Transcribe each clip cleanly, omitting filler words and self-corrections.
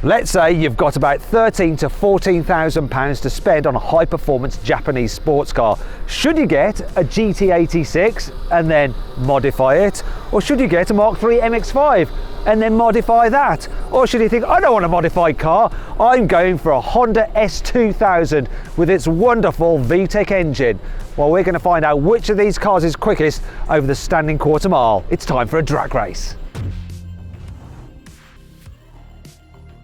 Let's say you've got about £13,000 to £14,000 to spend on a high-performance Japanese sports car. Should you get a GT86 and then modify it? Or should you get a Mark III MX-5 and then modify that? Or should you think, I don't want a modified car, I'm going for a Honda S2000 with its wonderful VTEC engine? Well, we're going to find out which of these cars is quickest over the standing quarter mile. It's time for a drag race.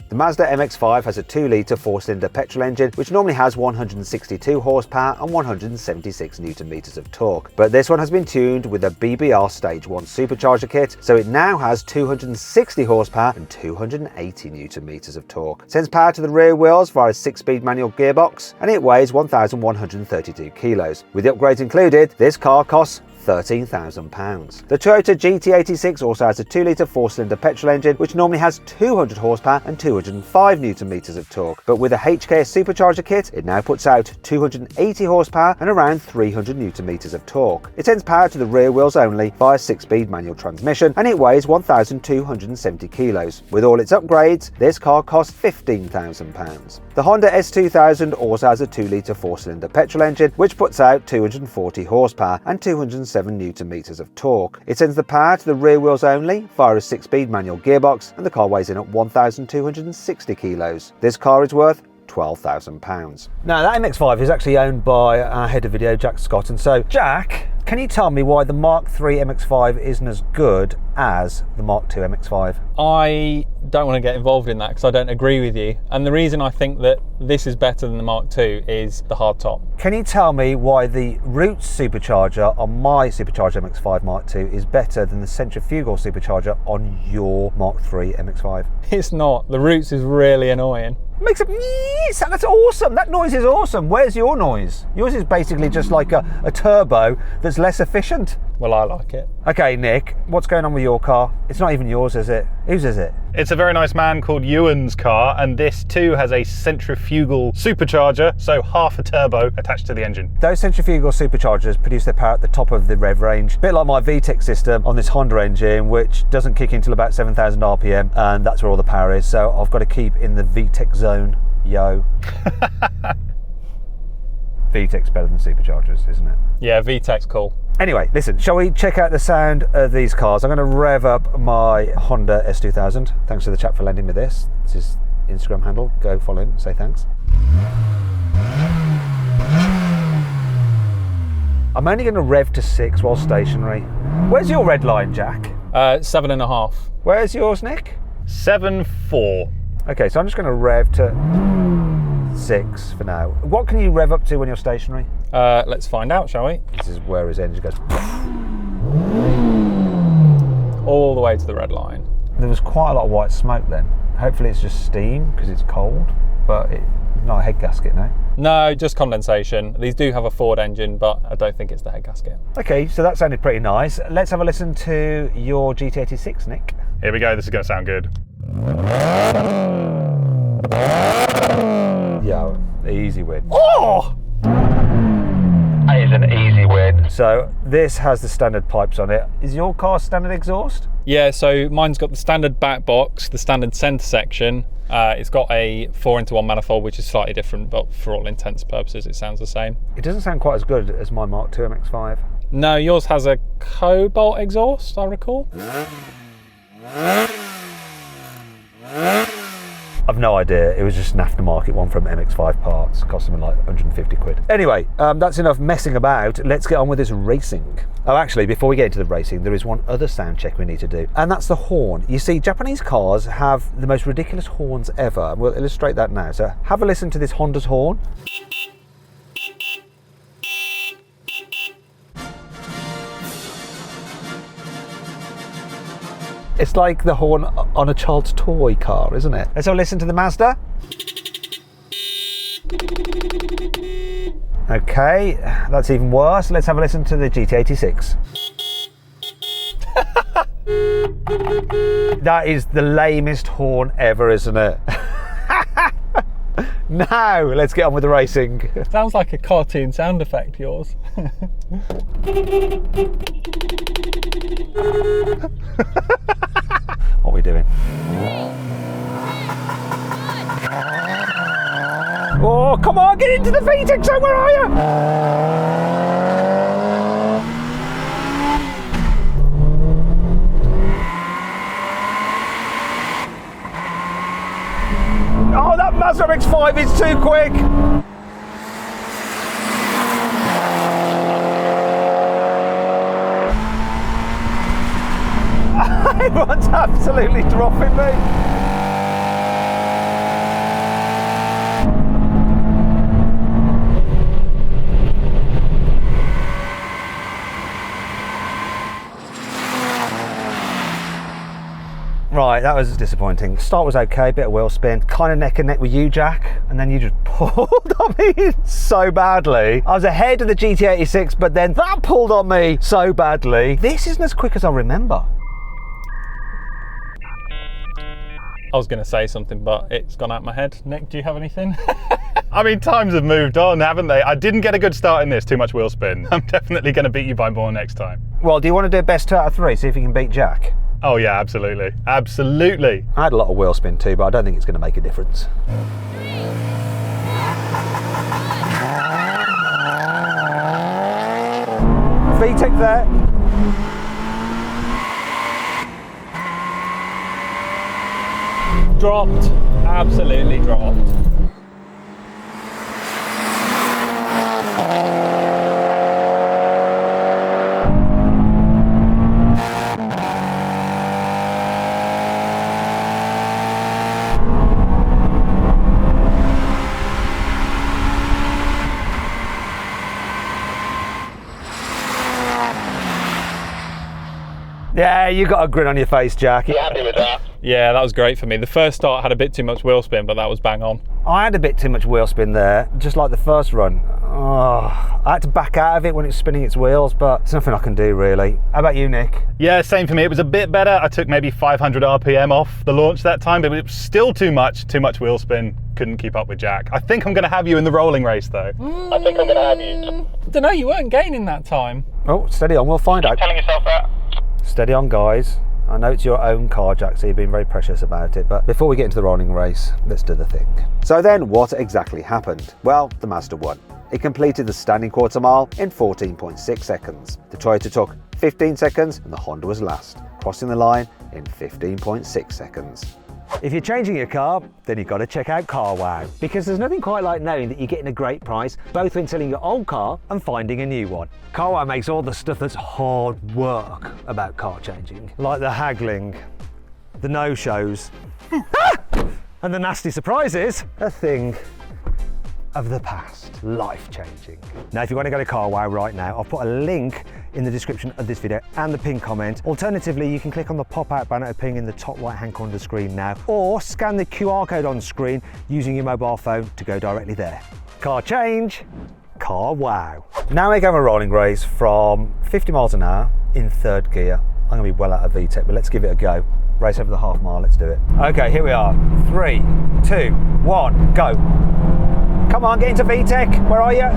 The Mazda MX-5 has a 2-litre 4-cylinder petrol engine which normally has 162 horsepower and 176 Nm of torque. But this one has been tuned with a BBR Stage 1 supercharger kit, so it now has 260 horsepower and 280 Nm of torque. It sends power to the rear wheels via a 6-speed manual gearbox, and it weighs 1,132 kilos. With the upgrades included, this car costs £13,000. The Toyota GT86 also has a 2-litre 4-cylinder petrol engine which normally has 200 horsepower and 205 Nm of torque, but with a HKS supercharger kit it now puts out 280 horsepower and around 300 Nm of torque. It sends power to the rear wheels only via 6-speed manual transmission, and it weighs 1,270 kilos. With all its upgrades, this car costs £15,000. The Honda S2000 also has a 2-litre 4-cylinder petrol engine which puts out 240 horsepower and 207 Nm of torque. It sends the power to the rear wheels only via a 6-speed manual gearbox, and the car weighs in at 1,260 kilos. This car is worth £12,000. Now that MX-5 is actually owned by our head of video, Jack Scott, and so Jack, can you tell me why the Mark III MX-5 isn't as good as the Mark II MX-5? I don't want to get involved in that because I don't agree with you. And the reason I think that this is better than the Mark II is the hardtop. Can you tell me why the Roots supercharger on my supercharged MX-5 Mark II is better than the centrifugal supercharger on your Mark III MX-5? It's not. The Roots is really annoying. Makes a sound. That's awesome. That noise is awesome. Where's your noise? Yours is basically just like a turbo that's less efficient. Well, I like it. Okay, Nick, what's going on with your car? It's not even yours, is it? Whose is it? It's a very nice man called Ewan's car, and this too has a centrifugal supercharger, so half a turbo attached to the engine. Those centrifugal superchargers produce their power at the top of the rev range, a bit like my VTEC system on this Honda engine, which doesn't kick in until about 7,000 RPM, and that's where all the power is, so I've got to keep in the VTEC zone, yo. VTEC's better than superchargers, isn't it? Yeah, VTEC's cool. Anyway, listen, shall we check out the sound of these cars? I'm going to rev up my Honda S2000. Thanks to the chap for lending me this. It's his Instagram handle. Go follow him, say thanks. I'm only going to rev to 6 while stationary. Where's your red line, Jack? 7.5. Where's yours, Nick? 7.4. Okay, so I'm just going to rev to 6 for now. What can you rev up to when you're stationary? Let's find out, shall we? This is where his engine goes. All the way to the red line. There was quite a lot of white smoke then. Hopefully it's just steam because it's cold, but it's not a head gasket, no? No, just condensation. These do have a Ford engine, but I don't think it's the head gasket. Okay, so that sounded pretty nice. Let's have a listen to your GT86, Nick. Here we go, this is going to sound good. Yeah, easy win. Oh! That is an easy win. So this has the standard pipes on it. Is your car standard exhaust? Yeah, so mine's got the standard back box, the standard centre section. It's got a 4-into-1 manifold, which is slightly different, but for all intents and purposes, it sounds the same. It doesn't sound quite as good as my Mark II MX-5. No, yours has a cobalt exhaust, I recall. I've no idea. It was just an aftermarket one from MX-5 parts. Cost them like 150 quid. Anyway, that's enough messing about. Let's get on with this racing. Oh, actually, before we get into the racing, there is one other sound check we need to do, and that's the horn. You see, Japanese cars have the most ridiculous horns ever, and we'll illustrate that now. So have a listen to this Honda's horn. It's like the horn on a child's toy car, isn't it? Let's have a listen to the Mazda. Okay, that's even worse. Let's have a listen to the GT86. That is the lamest horn ever, isn't it? Now, let's get on with the racing. Sounds like a cartoon sound effect, yours. What are we doing? Oh, come on, get into the VTEC zone, where are you? Oh, that Mazda MX-5 is too quick. Everyone's absolutely dropping me. Right, that was disappointing. Start was okay, bit of wheel spin, kind of neck and neck with you, Jack, and then you just pulled on me so badly. I was ahead of the GT86, but then that pulled on me so badly. This isn't as quick as I remember. I was going to say something, but it's gone out my head. Nick, do you have anything? I mean, times have moved on, haven't they? I didn't get a good start in this, too much wheel spin. I'm definitely going to beat you by more next time. Well, do you want to do best 2 out of 3, see if you can beat Jack? Oh yeah, absolutely. Absolutely. I had a lot of wheel spin too, but I don't think it's going to make a difference. VTEC there. Dropped. Absolutely dropped. Yeah, you got a grin on your face, Jack. You happy with that? Yeah, that was great for me. The first start had a bit too much wheel spin, but that was bang on. I had a bit too much wheel spin there, just like the first run. Oh, I had to back out of it when it's spinning its wheels, but there's nothing I can do really. How about you, Nick? Yeah, same for me. It was a bit better. I took maybe 500 RPM off the launch that time, but it was still too much wheel spin. Couldn't keep up with Jack. I think I'm going to have you in the rolling race though. I think I'm going to have you. I don't know, you weren't gaining that time. Oh, steady on, we'll find out. Telling yourself that. Steady on, guys. I know it's your own car, Jack, so you've been very precious about it, but before we get into the rolling race, let's do the thing. So then, what exactly happened? Well, the Mazda won. It completed the standing quarter mile in 14.6 seconds. The Toyota took 15 seconds and the Honda was last, crossing the line in 15.6 seconds. If you're changing your car, then you've got to check out CarWow, because there's nothing quite like knowing that you're getting a great price, both when selling your old car and finding a new one. CarWow makes all the stuff that's hard work about car changing, like the haggling, the no-shows, and the nasty surprises, a thing of the past, life-changing. Now, if you want to go to CarWow right now, I'll put a link in the description of this video and the pinned comment. Alternatively, you can click on the pop-out banner appearing in the top right-hand corner of the screen now, or scan the QR code on screen using your mobile phone to go directly there. Car change, CarWow. Now we're going a rolling race from 50 miles an hour in third gear. I'm going to be well out of VTEC, but let's give it a go. Race over the half mile, let's do it. Okay, here we are. 3, 2, 1, go. Come on, get into VTEC. Where are you?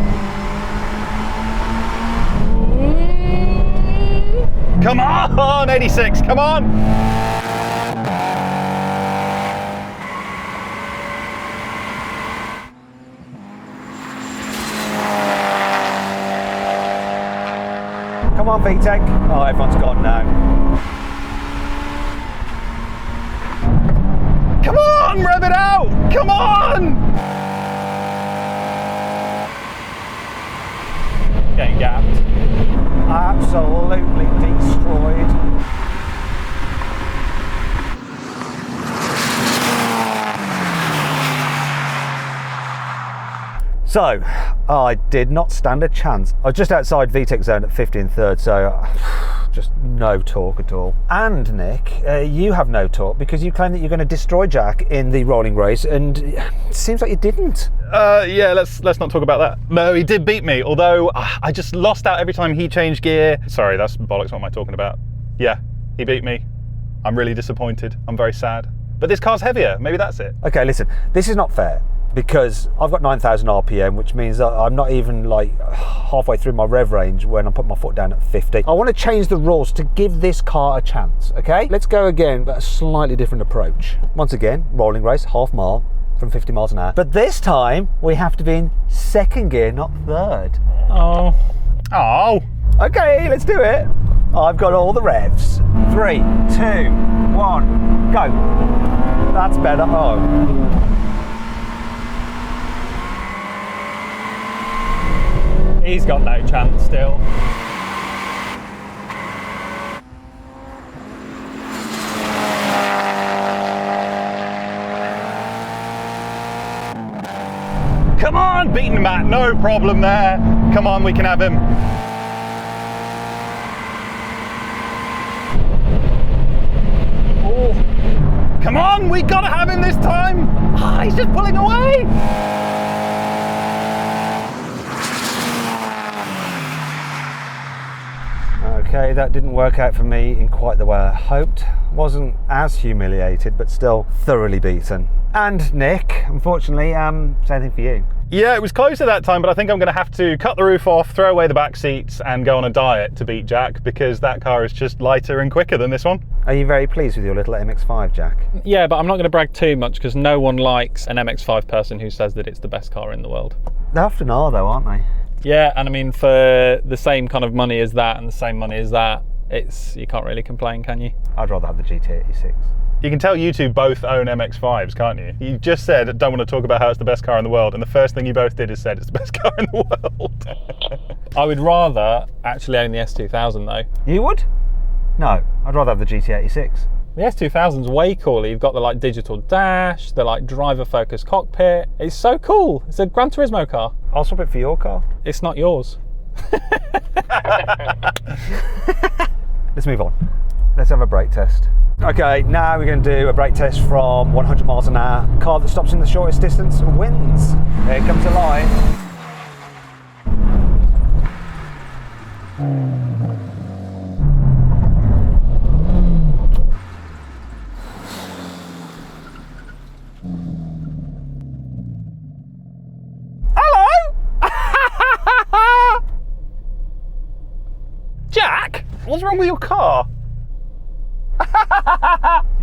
Come on, 86, come on! Come on, VTEC. Oh, everyone's gone now. Come on, rev it out! Come on! Getting gapped. Absolutely destroyed. So, I did not stand a chance. I was just outside VTEC zone at 50 and third, so just no talk at all. And Nick, you have no talk because you claim that you're going to destroy Jack in the rolling race, and it seems like you didn't. Yeah, let's not talk about that. No, he did beat me, although I just lost out every time he changed gear. Sorry, that's bollocks, what am I talking about? Yeah, he beat me. I'm really disappointed. I'm very sad. But this car's heavier, maybe that's it. Okay, listen, this is not fair, because I've got 9,000 RPM, which means that I'm not even like halfway through my rev range when I'm putting my foot down at 50. I want to change the rules to give this car a chance, okay? Let's go again, but a slightly different approach. Once again, rolling race, half mile, from 50 miles an hour. But this time, we have to be in second gear, not third. Oh. Oh. Okay, let's do it. I've got all the revs. 3, 2, 1, go. That's better. Oh. He's got no chance still. Come on, beating Matt, no problem there. Come on, we can have him. Oh. Come on, we gotta have him this time. Ah, he's just pulling away. Okay, that didn't work out for me in quite the way I hoped. Wasn't as humiliated, but still thoroughly beaten. And Nick, unfortunately, same thing for you. Yeah, it was close at that time, but I think I'm going to have to cut the roof off, throw away the back seats, and go on a diet to beat Jack, because that car is just lighter and quicker than this one. Are you very pleased with your little MX-5, Jack? Yeah, but I'm not going to brag too much because no one likes an MX-5 person who says that it's the best car in the world. They often are though, aren't they? Yeah, and I mean, for the same kind of money as that and the same money as that, you can't really complain, can you? I'd rather have the GT86. You can tell you two both own MX-5s, can't you? You just said, don't want to talk about how it's the best car in the world, and the first thing you both did is said it's the best car in the world. I would rather actually own the S2000 though. You would? No, I'd rather have the GT86. The S2000's way cooler. You've got the like digital dash, the like driver focused cockpit. It's so cool. It's a Gran Turismo car. I'll swap it for your car. It's not yours. Let's move on. Let's have a brake test. Okay, now we're going to do a brake test from 100 miles an hour. Car that stops in the shortest distance wins. Here comes the line. Jack, what's wrong with your car?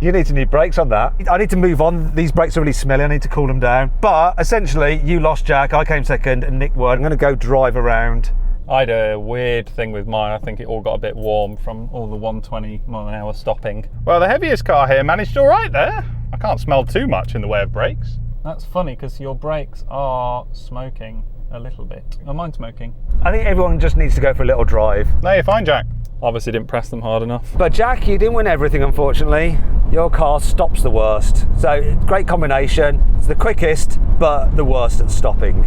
You need to need brakes on that. I need to move on. These brakes are really smelly. I need to cool them down. But essentially, you lost, Jack. I came second and Nick won. I'm going to go drive around. I had a weird thing with mine. I think it all got a bit warm from all the 120 mile an hour stopping. Well, the heaviest car here managed all right there. I can't smell too much in the way of brakes. That's funny because your brakes are smoking a little bit. Oh, mine's smoking. I think everyone just needs to go for a little drive. No, you're fine, Jack. Obviously didn't press them hard enough. But Jack, you didn't win everything, unfortunately. Your car stops the worst. So, great combination. It's the quickest, but the worst at stopping.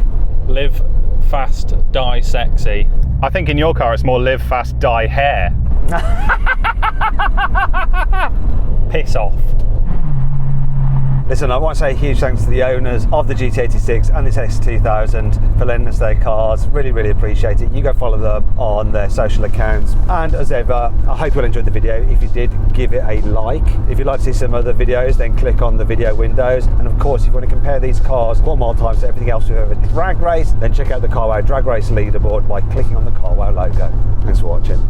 Live fast, die sexy. I think in your car it's more live fast, die hair. Piss off. Listen, I want to say a huge thanks to the owners of the GT86 and this S2000 for lending us their cars. Really, really appreciate it. You go follow them on their social accounts. And as ever, I hope you all enjoyed the video. If you did, give it a like. If you'd like to see some other videos, then click on the video windows. And of course, if you want to compare these cars 1 more times to everything else we've ever drag raced, then check out the Carwow Drag Race leaderboard by clicking on the Carwow logo. Thanks for watching.